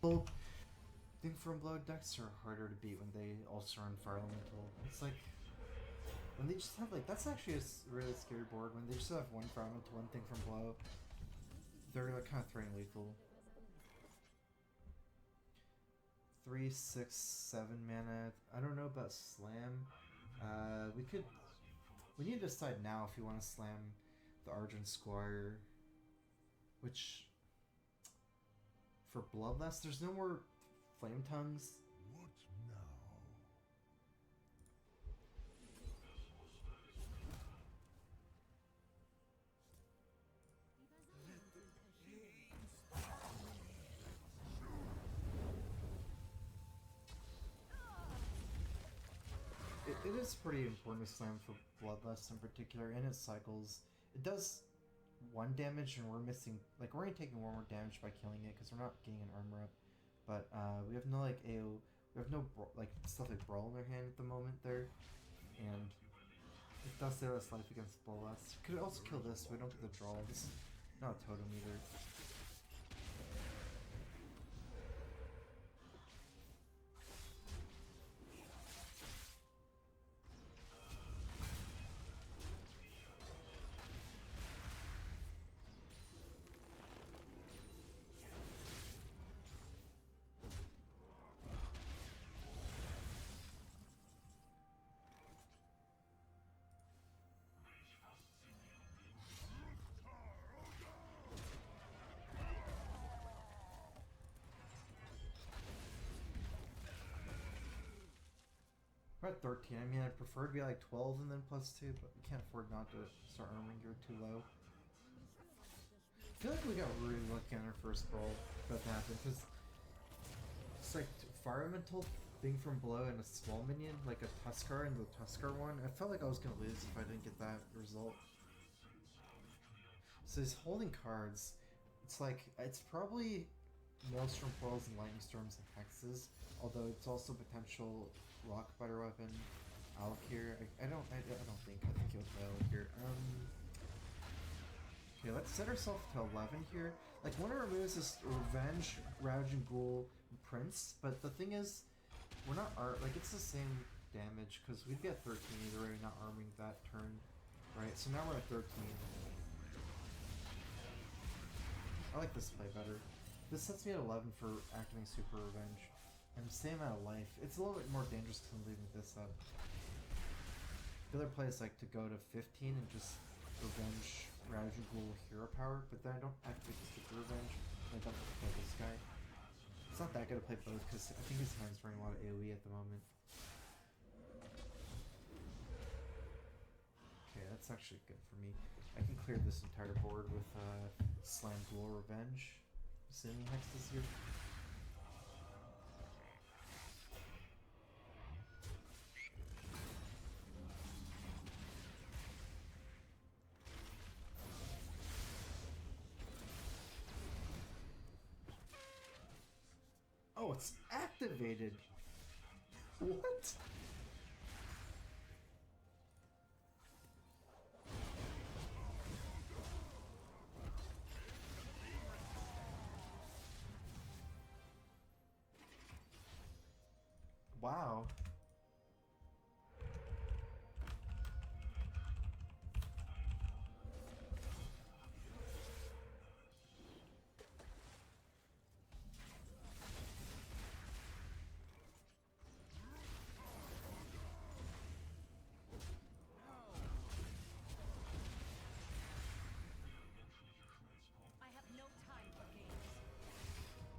Well, Thing from Blow decks are harder to beat when they also run Fire Elemental. It's like when they just have like that's actually a really scary board. When they just have one Fire Elemental, one Thing from Blow, they're like kind of throwing lethal. 3, 6, 7 mana. I don't know about Slam. We need to decide now if we want to slam the Argent Squire, which for Bloodlust, there's no more Flame Tongues. What now? It is pretty important to slam for Bloodlust in particular, and its cycles. It does 1 damage, and we're missing, like, we're only taking 1 more damage by killing it because we're not getting an armor up. But we have no like AO, we have no like stuff like Brawl in our hand at the moment there, and it does save us life against Bloodlust. Could also kill this, but we don't get the draw. This is not a totem either. We're at 13. I mean, I'd prefer to be like 12 and then +2, but we can't afford not to start arming gear too low. I feel like we got really lucky on our first brawl about to happen, because it's like Fire Elemental, Thing from Below, and a small minion, like a Tuskar and the Tuskar one. I felt like I was going to lose if I didn't get that result. So he's holding cards. It's like, it's probably Maelstrom Portals and Lightning Storms and Hexes, although it's also potential Rock Butter Weapon, Alakir. I don't think he'll play Alakir. Okay, let's set ourselves to 11 here. Like, one of our moves is Revenge, Rouge and Ghoul, and Prince, but the thing is, we're not like, it's the same damage, because we'd be at 13 either way, not arming that turn, right? So now we're at 13. I like this play better. This sets me at 11 for activating Super Revenge. And same amount of life. It's a little bit more dangerous than leaving this up. The other play is like to go to 15 and just Revenge, Rouge and Ghoul, Hero Power, but then I don't activate the Super Revenge, and I don't play this guy. It's not that good to play both, because I think his hand's running a lot of AoE at the moment. Okay, that's actually good for me. I can clear this entire board with Slam Ghoul Revenge. Assuming Hex is here. Oh, it's activated! What? Wow. I have no time for games.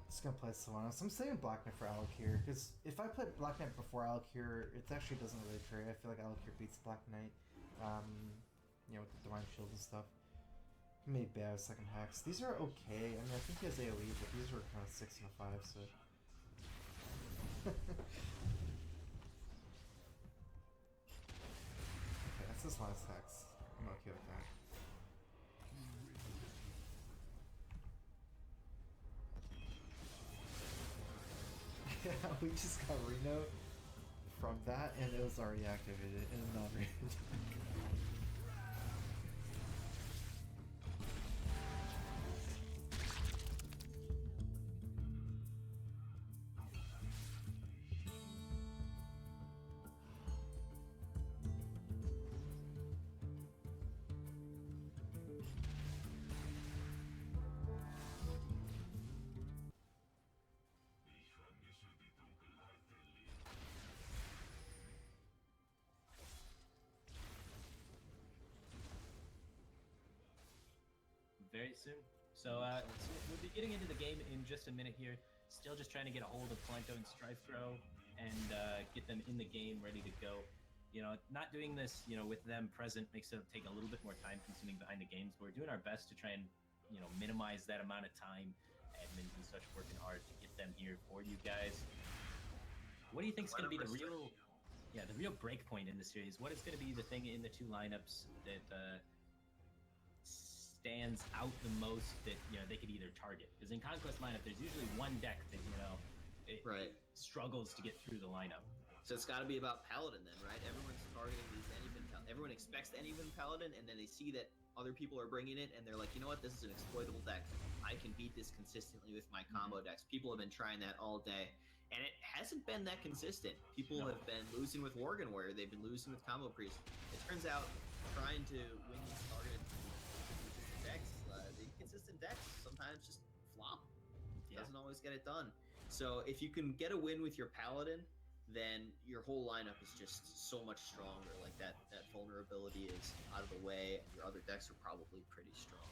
Just gonna play Sylvanas. I'm saving Black Knight for Alakir, because if I play Black Knight before Alakir, it actually doesn't really trade. I feel like Alakir beats Black Knight, you know, with the Divine Shield and stuff. He made bad second Hex. These are okay. I mean, I think he has AoE, but these are kind of 6 and a 5, so. Okay, that's his last Hex. I'm okay with that. Yeah, we just got Reno from that, and it was already activated in a non-rated. soon. So we'll be getting into the game in just a minute here. Still just trying to get a hold of Kalento and StrifeGrow and get them in the game ready to go. You know, not doing this, you know, with them present makes it take a little bit more time consuming behind the games. But we're doing our best to try and, you know, minimize that amount of time. Admins and such working hard to get them here for you guys. What do you think is going to be the real break point in the series? What is going to be the thing in the two lineups that stands out the most that, you know, they could either target? Because in Conquest lineup, there's usually one deck that, you know, it struggles to get through the lineup. So it's got to be about Paladin then, right? Everyone's targeting these everyone expects Anyvin Paladin, and then they see that other people are bringing it, and they're like, you know what, this is an exploitable deck. I can beat this consistently with my combo decks. People have been trying that all day, and it hasn't been that consistent. People have been losing with Worgen Warrior. They've been losing with Combo Priest. It turns out trying to win these targeted consistent decks, the inconsistent decks sometimes just flop. Doesn't always get it done. So if you can get a win with your Paladin, then your whole lineup is just so much stronger. Like that vulnerability is out of the way, and your other decks are probably pretty strong.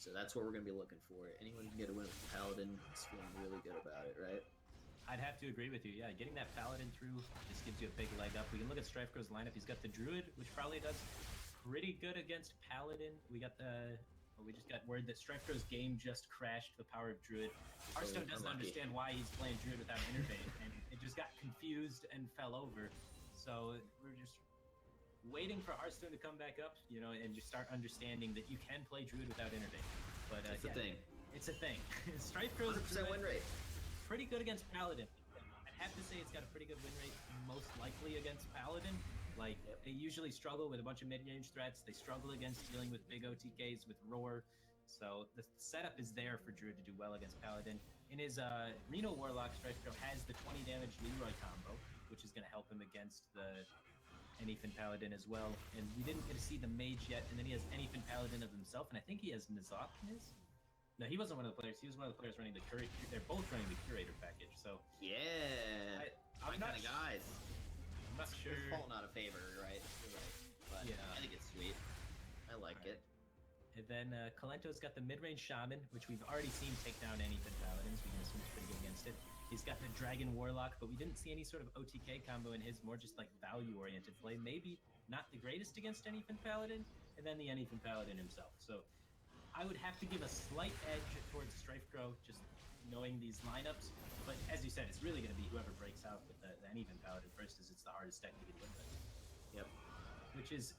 So that's what we're going to be looking for. Anyone can get a win with Paladin is feeling really good about it, right? I'd have to agree with you. Yeah, getting that Paladin through just gives you a big leg up. We can look at StrifeGrow's lineup. He's got the Druid, which probably does pretty good against Paladin. We just got word that StrifeGrow's game just crashed the power of Druid. HearthStone doesn't understand why he's playing Druid without Innervate, and it just got confused and fell over. So we're just waiting for HearthStone to come back up, you know, and just start understanding that you can play Druid without Innervate. But it's a thing. It's a thing. StrifeGrow's 100% win rate. Pretty good against Paladin. I'd have to say it's got a pretty good win rate, most likely against Paladin. Like, they usually struggle with a bunch of mid-range threats. They struggle against dealing with big OTKs with Roar. So the setup is there for Druid to do well against Paladin. In his Reno Warlock, StrifeGrow has the 20 damage Leroy combo, which is going to help him against the Anyfin Paladin as well. And we didn't get to see the Mage yet, and then he has Anyfin Paladin of himself, and I think he has Nizakniz. No, he wasn't one of the players. He was one of the players running the Curator. They're both running the Curator package, so... Yeah! I'm not kind of guys. I'm not sure. It's falling out of favor, right? You're right. But yeah. I think it's sweet. I like it. And then Kalento's got the mid-range Shaman, which we've already seen take down Anyfin Paladins. We can assume he's pretty good against it. He's got the Dragon Warlock, but we didn't see any sort of OTK combo in his, more just like value-oriented play. Maybe not the greatest against Anyfin Paladin, and then the Anyfin Paladin himself. So I would have to give a slight edge towards StrifeGrow, just knowing these lineups. But as you said, it's really going to be whoever breaks out with the Anyfin Paladin first, as it's the hardest deck to get win with. Yep.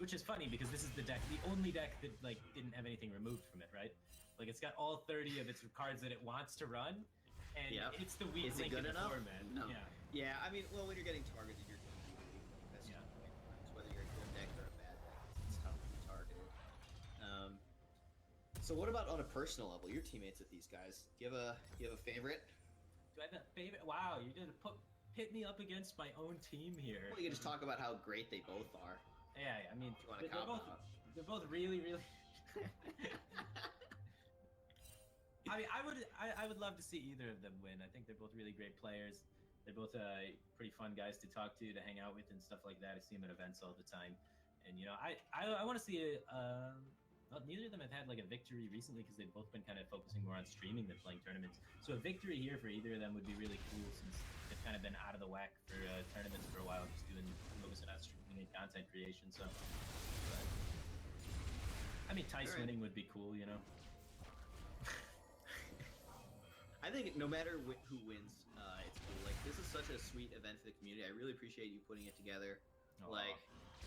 Which is funny, because this is the only deck that like didn't have anything removed from it, right? Like, it's got all 30 of its cards that it wants to run, and it's the weak link in the format. No. Yeah. Yeah, I mean, well, when you're getting targeted, you're going to be the weak link. That's just the point. Whether you're a good deck or a bad deck, it's tough to be targeted. So what about on a personal level? Your teammates with these guys. Do you have a favorite? Do I have a favorite? Wow, you're gonna pit me up against my own team here. Well, you can just talk about how great they both are. Yeah, I mean, they're both really, really. I mean, I would love to see either of them win. I think they're both really great players. They're both pretty fun guys to talk to hang out with, and stuff like that. I see them at events all the time, and you know, I want to see neither of them have had like a victory recently, because they've both been kind of focusing more on streaming than playing tournaments. So a victory here for either of them would be really cool, since they've kind of been out of the whack for tournaments for a while, just focusing on streaming and content creation. So, but, I mean, Tice winning would be cool, you know. I think no matter who wins, it's cool. Like, this is such a sweet event for the community. I really appreciate you putting it together. Like,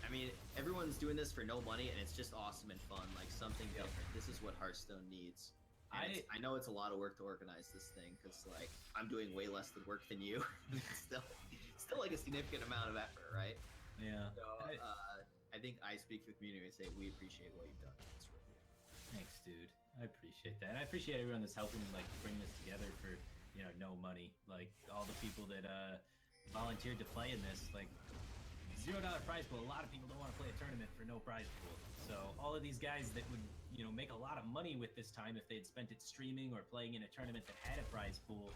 I mean, everyone's doing this for no money, and it's just awesome and fun. Like, something different. This is what HearthStone needs. I know it's a lot of work to organize this thing, because like I'm doing way less than work than you. still like a significant amount of effort, right? Yeah. So I think I speak for the community and say we appreciate what you've done. It's really good. Thanks, dude. I appreciate that. And I appreciate everyone that's helping like bring this together for, you know, no money. Like all the people that volunteered to play in this, like $0 prize pool. A lot of people don't want to play a tournament for no prize pool. So all of these guys that would, you know, make a lot of money with this time if they'd spent it streaming or playing in a tournament that had a prize pool,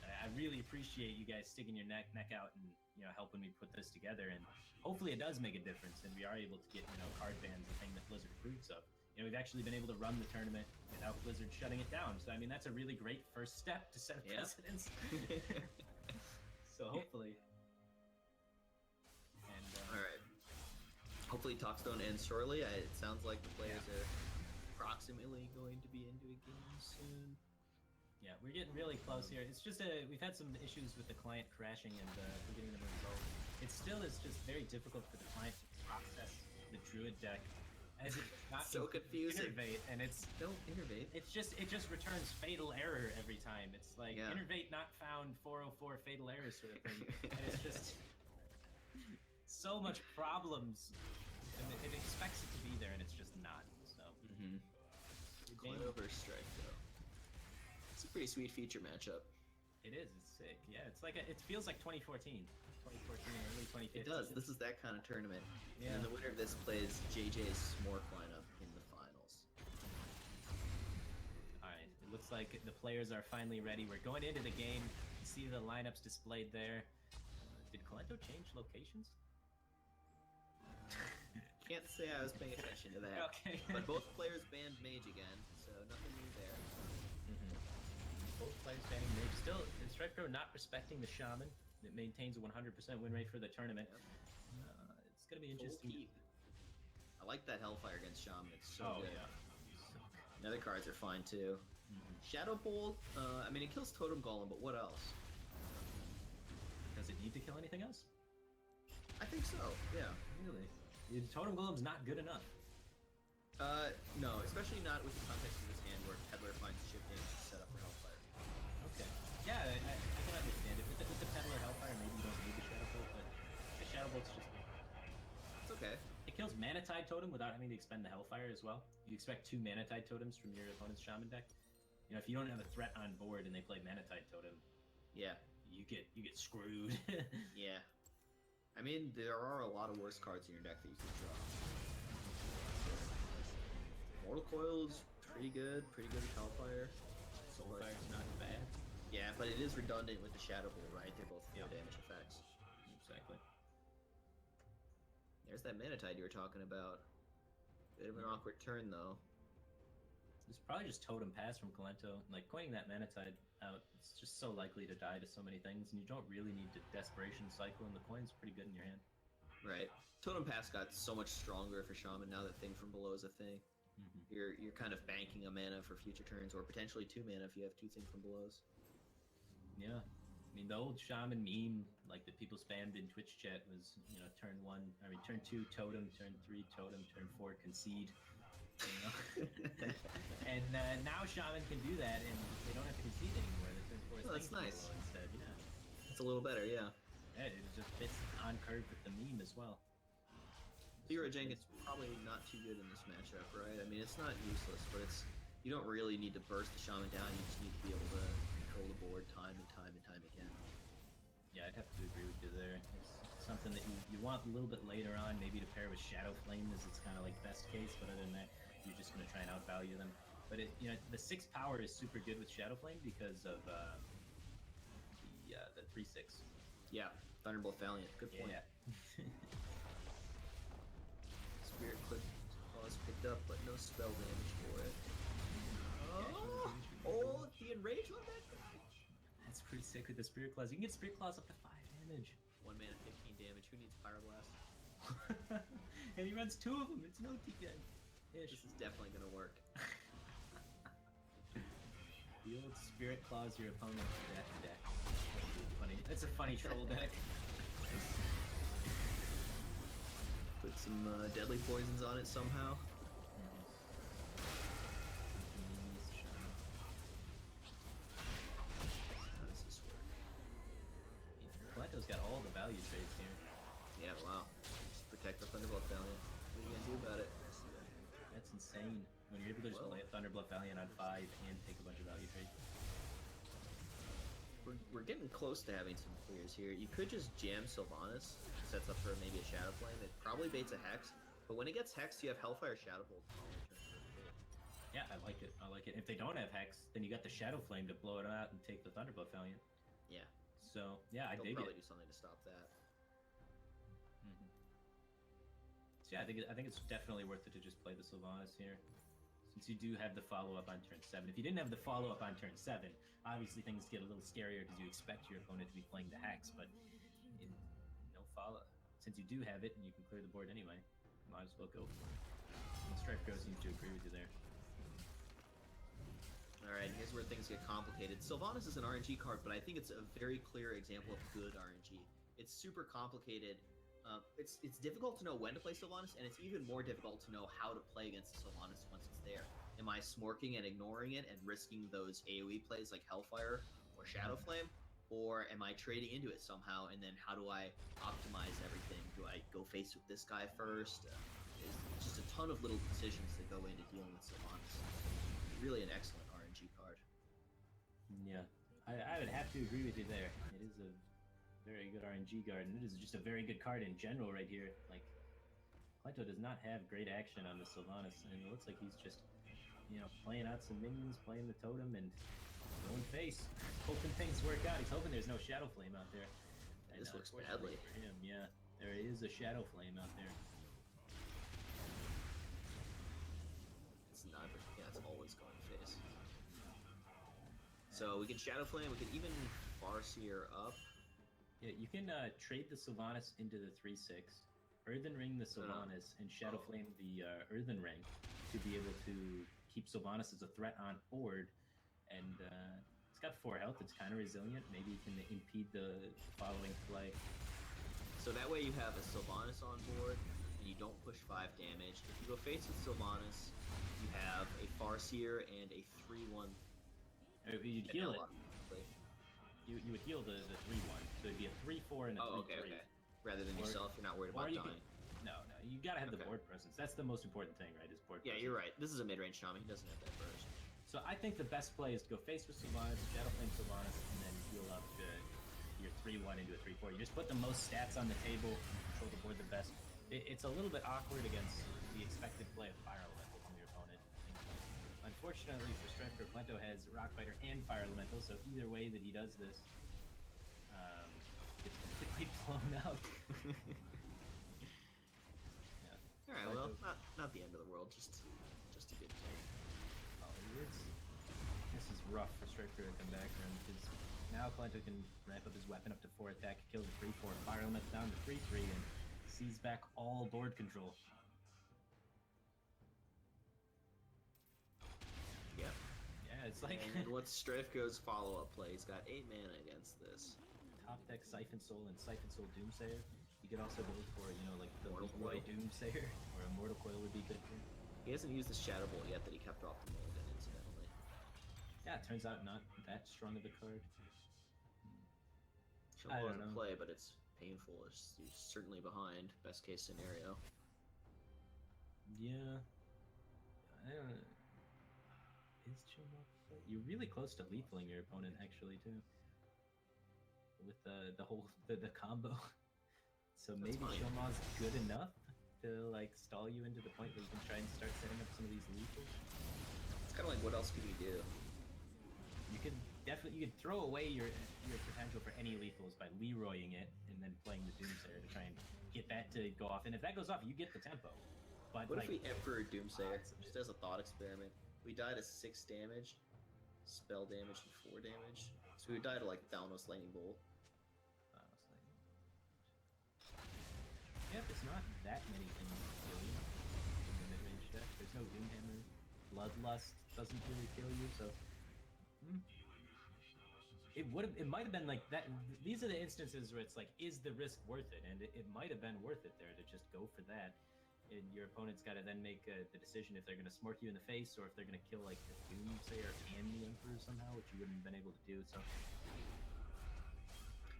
I really appreciate you guys sticking your neck out and, you know, helping me put this together. And hopefully it does make a difference, and we are able to get, you know, card bans, the thing that Blizzard approves of. we've actually been able to run the tournament without Blizzard shutting it down. So I mean, that's a really great first step to set a precedence. So hopefully. And all right. Hopefully, Talkstone ends shortly. It sounds like the players are approximately going to be into a game soon. Yeah, we're getting really close here. It's just we've had some issues with the client crashing and we're getting them resolved. It still is just very difficult for the client to process the Druid deck as it's not so confusing. Innervate, and it's don't innervate. It just returns fatal error every time. It's like innervate not found 404 fatal error sort of thing, and it's just so much problems. And it expects it to be there, and it's just not. So. Clover Strike though. It's a pretty sweet feature matchup. It is. It's sick. Yeah, it's like it feels like 2014, early 2015. It does. This is that kind of tournament. Yeah. And the winner of this plays JJ's Smork lineup in the finals. All right. It looks like the players are finally ready. We're going into the game. You see the lineups displayed there. Did Colento change locations? Can't say I was paying attention to that. Okay. But both players banned Mage again, so nothing new there. Both players banning Mage. Still, Strike Pro not respecting the Shaman. It maintains a 100% win rate for the tournament. It's going to be interesting. I like that Hellfire against Shaman. It's so good. Yeah. The other cards are fine too. Shadow Bolt, I mean, it kills Totem Golem, but what else? Does it need to kill anything else? I think so, yeah. Really? Totem Golem's not good enough. No, especially not with the context of this hand where Peddler finds chip damage to set up for Hellfire. Okay. Yeah, I can understand it. With the Peddler Hellfire, maybe you don't need the Shadow Bolt, but the Shadow Bolt's just... It's okay. It kills Mana Tide Totem without having to expend the Hellfire as well. You expect 2 Mana Tide Totems from your opponent's Shaman deck. You know, if you don't have a threat on board and they play Mana Tide Totem, yeah, you get screwed. Yeah. I mean, there are a lot of worse cards in your deck that you can draw. Mortal Coil's pretty good with Hellfire. Soulfire's not bad. Yeah, but it is redundant with the Shadow Bolt, right? They're both 4 damage effects. Exactly. There's that Mana Tide you were talking about. Bit of an awkward turn, though. It's probably just Totem Pass from Colento. Like, coining that Mana Tide out, it's just so likely to die to so many things, and you don't really need to Desperation Cycle, and the coin's pretty good in your hand. Right. Totem Pass got so much stronger for Shaman now that Thing from Below is a thing. You're kind of banking a mana for future turns, or potentially 2 mana if you have 2 Thing from Belows. Yeah. I mean, the old Shaman meme, like, that people spammed in Twitch chat was, turn 2 Totem, turn 3 Totem, turn 4 Concede. And now Shaman can do that, and they don't have to concede anymore. They turn 4 that's nice. Instead, yeah. That's a little better, yeah. Yeah, it just fits on curve with the meme as well. Zero Jenkins probably not too good in this matchup, right? I mean, it's not useless, but you don't really need to burst the Shaman down. You just need to be able to control the board time and time again. Yeah, I'd have to agree with you there. It's something that you want a little bit later on, maybe to pair with Shadow Flame, as it's kind of like best case, but other than that, you're just going to try and outvalue them. But the 6 power is super good with Shadow Flame because of the 3/6. Yeah, Thunderbolt Valiant. Good point. Yeah. Spirit Clip was picked up, but no spell damage for it. Oh, the Enrage on that guy. That's pretty sick with the Spirit Claws. You can get Spirit Claws up to 5 damage. 1 mana, 15 damage. Who needs Pyroblast? And he runs 2 of them. It's no TK. This is definitely gonna work. The old Spirit Claws your opponent's deck. Funny. That's a funny troll deck. Put some deadly poisons on it somehow. How does this work? Colento's got all the value trades here. Yeah, wow. Just protect the Thunderbolt Valiant. What are you gonna do about it? That's insane. When you're able to just play a Thunderblood Valiant on 5 and take a bunch of value trades. We're getting close to having some clears here. You could just jam Sylvanas. Sets up for maybe a Shadow Flame. It probably baits a Hex. But when it gets Hexed, you have Hellfire Shadow Bolt. Yeah, I like it. If they don't have Hex, then you got the Shadow Flame to blow it out and take the Thunderblood Valiant. Yeah. So, yeah, I dig it. They'll probably do something to stop that. So yeah, I think it's definitely worth it to just play the Sylvanas here, since you do have the follow-up on turn 7. If you didn't have the follow-up on turn 7, obviously things get a little scarier because you expect your opponent to be playing the Hex, but no follow. Since you do have it and you can clear the board anyway, might as well go for it. And Strifeco seems to agree with you there. Alright, here's where things get complicated. Sylvanas is an RNG card, but I think it's a very clear example of good RNG. It's super complicated. It's difficult to know when to play Sylvanas, and it's even more difficult to know how to play against Sylvanas once it's there. Am I smorking and ignoring it and risking those AoE plays like Hellfire or Shadow Flame? Or am I trading into it somehow, and then how do I optimize everything? Do I go face with this guy first? It's just a ton of little decisions that go into dealing with Sylvanas. Really an excellent RNG card. Yeah, I would have to agree with you there. It is a very good RNG card, and it is just a very good card in general right here. Like, Klento does not have great action on the Sylvanas, and it looks like he's just, playing out some minions, playing the totem, and going face, hoping things work out. He's hoping there's no Shadow Flame out there. This looks badly for him. Yeah, there is a Shadow Flame out there. It's not. Yeah, it's always going face. So we can Shadow Flame. We can even Farseer up. Yeah, you can trade the Sylvanas into the 3/6, Earthen Ring the Sylvanas, and Shadow Flame the Earthen Ring to be able to keep Sylvanas as a threat on board. And it's got 4 health. It's kind of resilient. Maybe you can impede the following play. So that way you have a Sylvanas on board, and you don't push 5 damage. If you go face with Sylvanas, you have a Farseer and a 3/1. You'd heal it. You would heal the 3/1, so it'd be a 3/4 and a 3/3. Okay. Rather than yourself, you're not worried about dying. No, you gotta have the board presence. That's the most important thing, right? Is board presence. Yeah, you're right. This is a mid-range shaman. He doesn't have that burst. So I think the best play is to go face with Sylvanas, Shadow Flame Sylvanas, and then heal up your 3/1 into a 3/4. You just put the most stats on the table, control the board the best. It's a little bit awkward against the expected play of Fire Elemental from your opponent. Unfortunately for Strifeco, Klento has Rock Fighter and Fire Elemental, so either way that he does this, it's completely blown out. Yeah. All right. Well, not the end of the world. Just a good play. This is rough for Strifeco to come back from, because now Klento can ramp up his weapon up to 4 attack, kill the 3/4, Fire Element down to 3/3, and seize back all board control. Yeah. Yeah, it's like. And what's Strifeco's follow-up play? He's got 8 mana against this. Top deck Siphon Soul and Siphon Soul Doomsayer. You could also go for, like the Mortal Leroy Coil. Doomsayer, or a Mortal Coil would be good too. He hasn't used the Shadow Bolt yet that he kept off the mulligan, incidentally. Yeah, it turns out not that strong of a card. Shadow Bolt doesn't play, but it's painful. He's certainly behind. Best case scenario. Yeah. I don't know. Is Chillmaw play? You're really close to lethaling your opponent, actually, too. With the whole combo. So That's maybe Chillmaw's good enough to stall you into the point where you can try and start setting up some of these lethals. It's kind of like, what else could you do? You could throw away your potential for any lethals by Leroying it and then playing the Doomsayer to try and get that to go off. And if that goes off, you get the tempo. But what if we Emperor Doomsayer, just as a thought experiment? We die to 6 damage, spell damage, and 4 damage. So we would die to Thalnos Lightning Bolt. Yep, it's not that many things to kill you in the mid-range deck. There's no Doomhammer. Bloodlust doesn't really kill you, so it might have been like that. These are the instances where it's like, is the risk worth it? And it might have been worth it there to just go for that. And your opponent's got to then make the decision if they're going to smork you in the face or if they're going to kill the Doomsayer and the Emperor somehow, which you wouldn't have been able to do.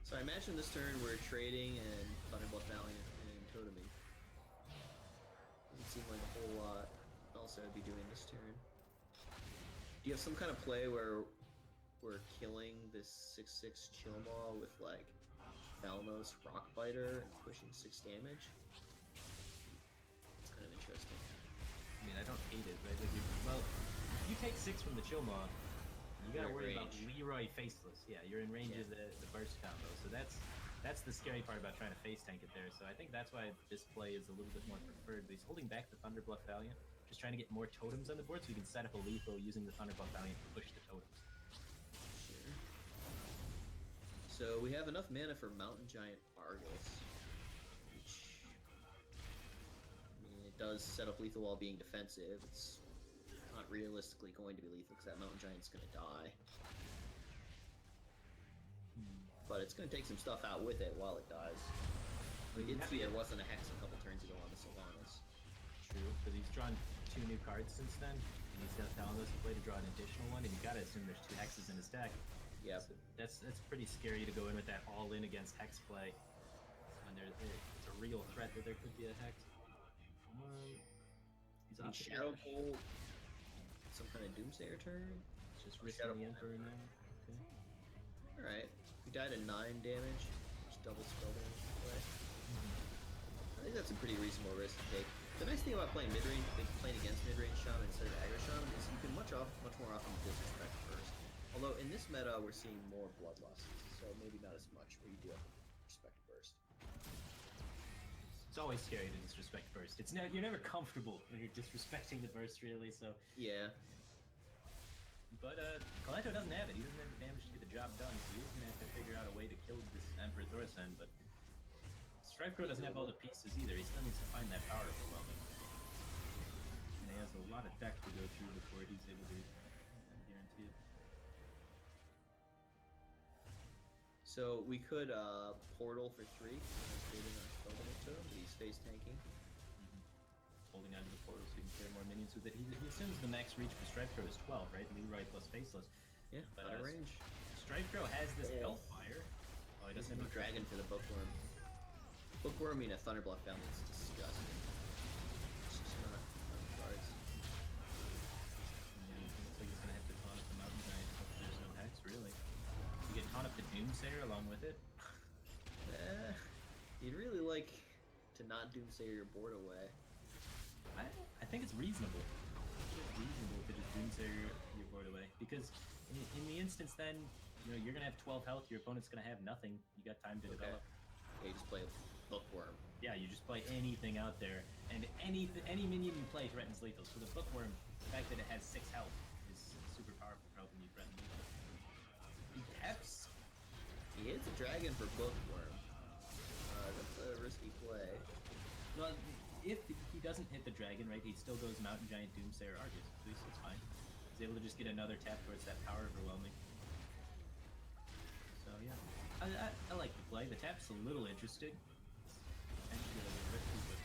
So I imagine this turn we're trading and Thunderbolt Valiant and Toteming. Doesn't seem like a whole lot else I would be doing this turn. Do you have some kind of play where we're killing this 6/6 Chillmaw with Thalnos Rockbiter and pushing 6 damage? It's kind of interesting. I mean, I don't hate it, right? If you take 6 from the Chillmaw, you gotta worry about Leroy Faceless. Yeah, you're in range of the burst combo, so that's That's the scary part about trying to face tank it there. So I think that's why this play is a little bit more preferred. But he's holding back the Thunderbluff Valiant, just trying to get more totems on the board so he can set up a lethal using the Thunderbluff Valiant to push the totems. Sure. So we have enough mana for Mountain Giant Argus, which, I mean, it does set up lethal while being defensive. It's not realistically going to be lethal because that Mountain Giant's going to die. But it's going to take some stuff out with it while it dies. We did see there wasn't a Hex a couple turns ago on the Sylvanas. True, because he's drawn 2 new cards since then, and he's got Thalanos to play to draw an additional one, and you gotta assume there's 2 Hexes in his deck. Yeah. So that's pretty scary to go in with that all-in against Hex play. When it's a real threat that there could be a Hex. He's off the Shadow bench. Bolt, some kind of Doomsayer turn. Just risking Shadow the Bolt. Emperor now. Okay. Alright. We died at 9 damage. Just double spell damage play. I think that's a pretty reasonable risk to take. The nice thing about playing mid-range, playing against mid-range Shaman instead of aggro Shaman, is you can much more often disrespect first. Although in this meta, we're seeing more Bloodlust, so maybe not as much where you do have to respect burst. It's always scary to disrespect burst. You're never comfortable when you're disrespecting the burst, really. So, Yeah. but Kalento doesn't have it. He doesn't have the damage to get the job done, so he's gonna have to figure out a way to kill this Emperor Thorsen. But Stripecrow doesn't have all the pieces either. He still needs to find that power overwhelming, and he has a lot of deck to go through before he's able to guarantee it. So we could portal for 3, creating a totem to him, but he's face tanking. Holding onto the portal so he can clear more minions with it. He assumes the max reach for Stripecrow is 12, right? Leroy plus Faceless. Yeah, But, out of range. Stripecrow has this Hellfire. Oh, he doesn't have No dragon for the Bookworm. Bookworm mean a Thunderbluff Valiant is disgusting. It's just not cards. Yeah, it looks like he's gonna have to taunt up the Mountain Giant. Hope there's no Hex, really. You get taunt up the Doomsayer along with it. You'd really like to not Doomsayer your board away. I think it's reasonable. It's reasonable to just Doomsayer your board away. Because in the instance then, you're gonna have 12 health, your opponent's gonna have nothing. You got time to develop. Yeah, you just play a Bookworm. Yeah, you just play anything out there, and any minion you play threatens lethal. So the Bookworm, the fact that it has 6 health, is super powerful for helping you threaten lethal. He taps. He hits a dragon for Bookworm. That's a risky play. Well, if he doesn't hit the dragon, right, he still goes Mountain Giant Doomsayer Argus. So it's fine. He's able to just get another tap towards that power overwhelming. So yeah, I like the play. The tap's a little interesting. Potentially a little risky, but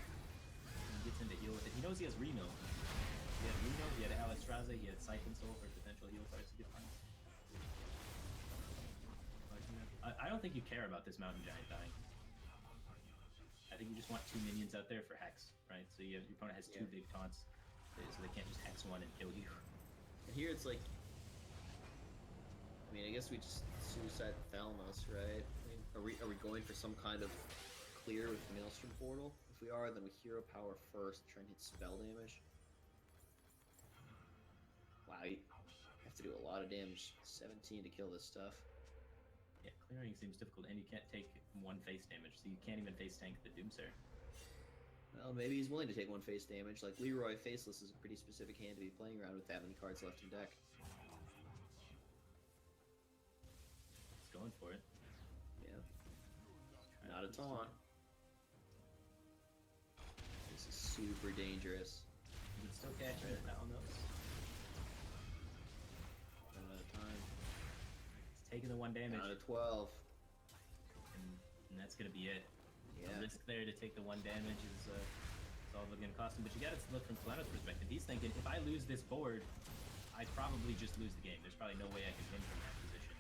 he gets into heal with it. He knows he has Reno. He had Reno, he had Alexstrasza, he had Siphon Soul for potential heal cards to get fine. I don't think you care about this Mountain Giant dying. I think you just want 2 minions out there for Hex, right? So your opponent has 2 big taunts, so they can't just Hex 1 and kill you. And here it's like, I mean, I guess we just suicide Thalanos, right? I mean, are we going for some kind of clear with Maelstrom Portal? If we are, then we hero power first, try and hit spell damage. Wow, you have to do a lot of damage. 17 to kill this stuff. Yeah, clearing seems difficult, and you can't take 1 face damage, so you can't even face tank the Doomsayer. Well, maybe he's willing to take 1 face damage. Like, Leroy Faceless is a pretty specific hand to be playing around with that many cards left in deck. He's going for it. Yeah. Not a taunt. This is super dangerous. You can still catch him with Thalanos. Run out of time. He's taking the 1 damage, Down to 12. and that's gonna be it. Yeah. The risk there to take the 1 damage is all it's gonna cost him. But you gotta look from Kaleno's perspective. He's thinking, if I lose this board, I'd probably just lose the game. There's probably no way I can win from that position.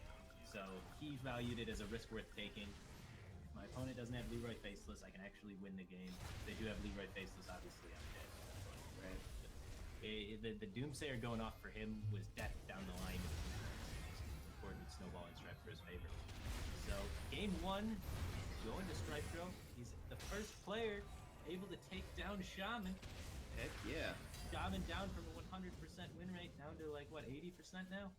So he valued it as a risk worth taking. If my opponent doesn't have Leroy Faceless, I can actually win the game. If they do have Leroy Faceless, obviously I'm dead. Right. The Doomsayer going off for him was death down the line. Important snowball and strike for his favor. So game 1, going to Stripecrow. He's the first player able to take down Shaman. Heck yeah. Shaman down from a 100% win rate down to like what, 80% now?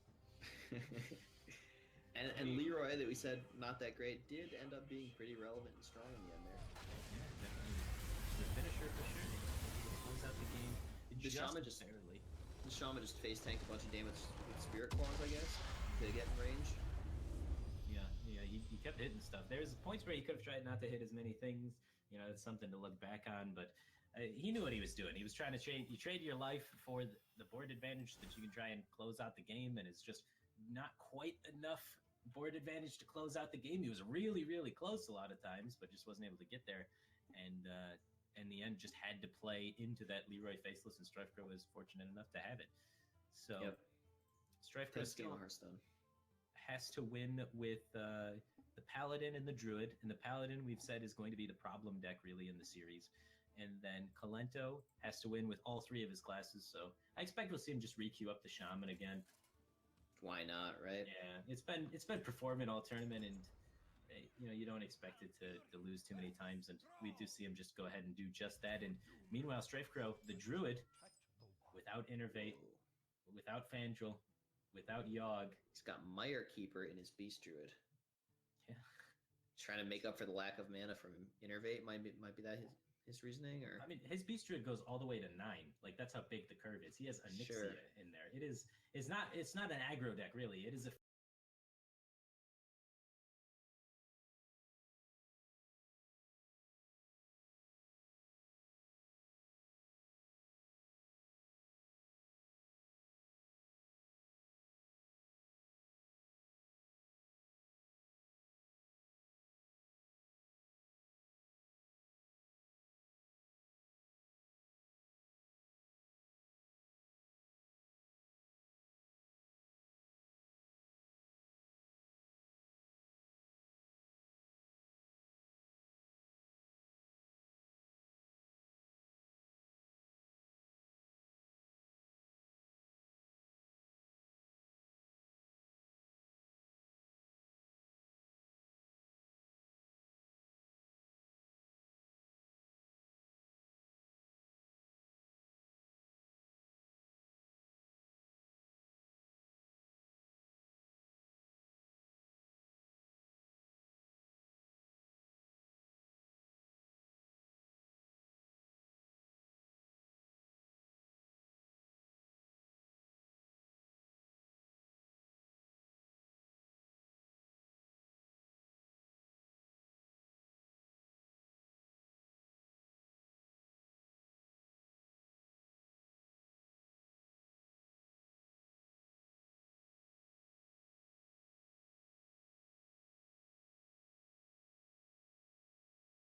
And Leroy, that we said not that great, did end up being pretty relevant and strong in the end there. Yeah, definitely. The finisher for sure. He close out the game. The Shaman just barely. The Shaman just face tanked a bunch of damage with Spirit Claws, I guess, to get in range. Yeah, he kept hitting stuff. There's points where he could have tried not to hit as many things. You know, it's something to look back on, but he knew what he was doing. He was trying to trade. You trade your life for the board advantage that you can try and close out the game, and it's just not quite enough board advantage to close out the game. He was really, really close a lot of times, but just wasn't able to get there. And in the end, just had to play into that Leroy Faceless, and StrifeCrow was fortunate enough to have it. So, yep. StrifeCrow still HearthStone has to win with the Paladin and the Druid. And the Paladin, we've said, is going to be the problem deck, really, in the series. And then Kalento has to win with all three of his classes. So I expect we'll see him just re-queue up the Shaman again. Why not, right? Yeah, it's been performing all tournament, and you don't expect it to lose too many times. And we do see him just go ahead and do just that. And meanwhile, StrifeCrow, the Druid, without Innervate, without Fandral, without Yogg. He's got Mire Keeper in his Beast Druid. Yeah. Trying to make up for the lack of mana from Innervate. Might be that his reasoning, or I mean, his Beast Druid goes all the way to 9. Like, that's how big the curve is. He has Onyxia in there. It's not an aggro deck, really. It is a